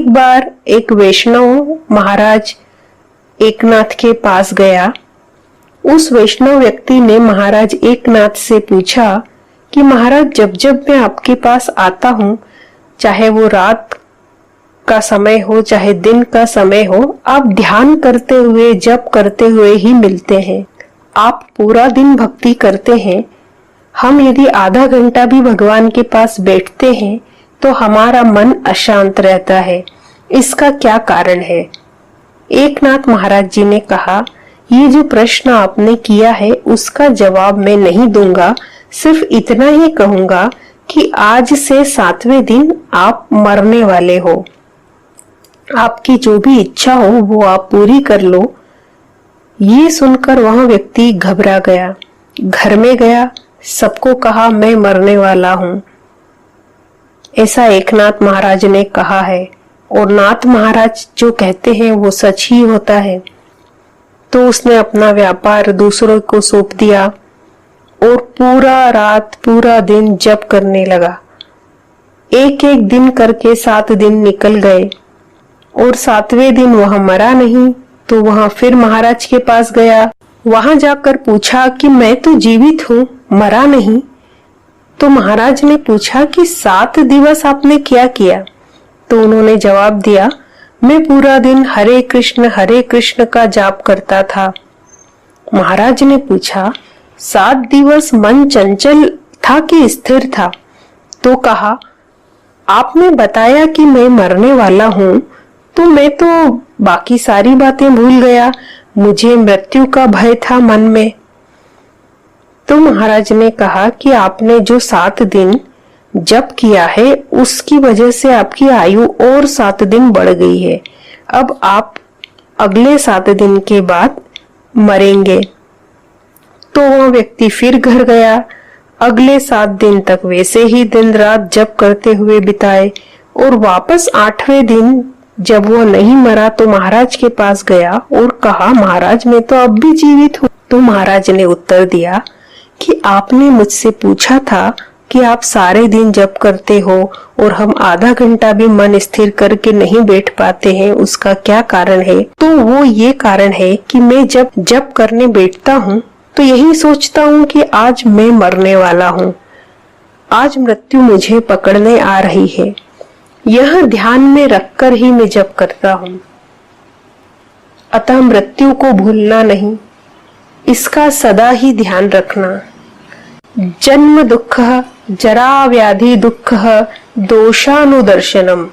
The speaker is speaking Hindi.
एक बार एक वैष्णव महाराज एकनाथ के पास गया। उस वैष्णव व्यक्ति ने महाराज एकनाथ से पूछा कि महाराज, जब जब मैं आपके पास आता हूँ, चाहे वो रात का समय हो चाहे दिन का समय हो, आप ध्यान करते हुए जप करते हुए ही मिलते हैं। आप पूरा दिन भक्ति करते हैं। हम यदि आधा घंटा भी भगवान के पास बैठते हैं तो हमारा मन अशांत रहता है। इसका क्या कारण है? एकनाथ महाराज जी ने कहा, ये जो प्रश्न आपने किया है उसका जवाब मैं नहीं दूंगा, सिर्फ इतना ही कहूंगा कि आज से 7वें दिन आप मरने वाले हो। आपकी जो भी इच्छा हो वो आप पूरी कर लो। ये सुनकर वह व्यक्ति घबरा गया। घर में गया, सबको कहा मैं मरने वाला हूँ। ऐसा एकनाथ महाराज ने कहा है, और नाथ महाराज जो कहते हैं वो सच ही होता है। तो उसने अपना व्यापार दूसरों को सौंप दिया और पूरा रात पूरा दिन जप करने लगा। एक एक दिन करके 7 दिन निकल गए और 7वें दिन वह मरा नहीं। तो वह फिर महाराज के पास गया। वहां जाकर पूछा कि मैं तो जीवित हूँ, मरा नहीं। तो महाराज ने पूछा कि 7 दिवस आपने क्या किया? तो उन्होंने जवाब दिया, मैं पूरा दिन हरे कृष्ण का जाप करता था। महाराज ने पूछा, 7 दिवस मन चंचल था कि स्थिर था? तो कहा, आपने बताया कि मैं मरने वाला हूँ तो मैं तो बाकी सारी बातें भूल गया। मुझे मृत्यु का भय था मन में। तो महाराज ने कहा कि आपने जो 7 दिन जप किया है उसकी वजह से आपकी आयु और 7 दिन बढ़ गई है। अब आप अगले 7 दिन के बाद मरेंगे। तो वह व्यक्ति फिर घर गया। अगले 7 दिन तक वैसे ही दिन रात जप करते हुए बिताए और वापस 8वें दिन जब वो नहीं मरा तो महाराज के पास गया और कहा, महाराज मैं तो अब भी जीवित हूँ। तो महाराज ने उत्तर दिया कि आपने मुझसे पूछा था कि आप सारे दिन जप करते हो और हम आधा घंटा भी मन स्थिर करके नहीं बैठ पाते हैं, उसका क्या कारण है? तो वो ये कारण है कि मैं जब जप करने बैठता हूँ तो यही सोचता हूँ कि आज मैं मरने वाला हूँ, आज मृत्यु मुझे पकड़ने आ रही है। यह ध्यान में रखकर ही मैं जप करता हूँ। अतः मृत्यु को भूलना नहीं, इसका सदा ही ध्यान रखना। जन्म दुःख जरा व्याधि दुःख दोषानुदर्शनम।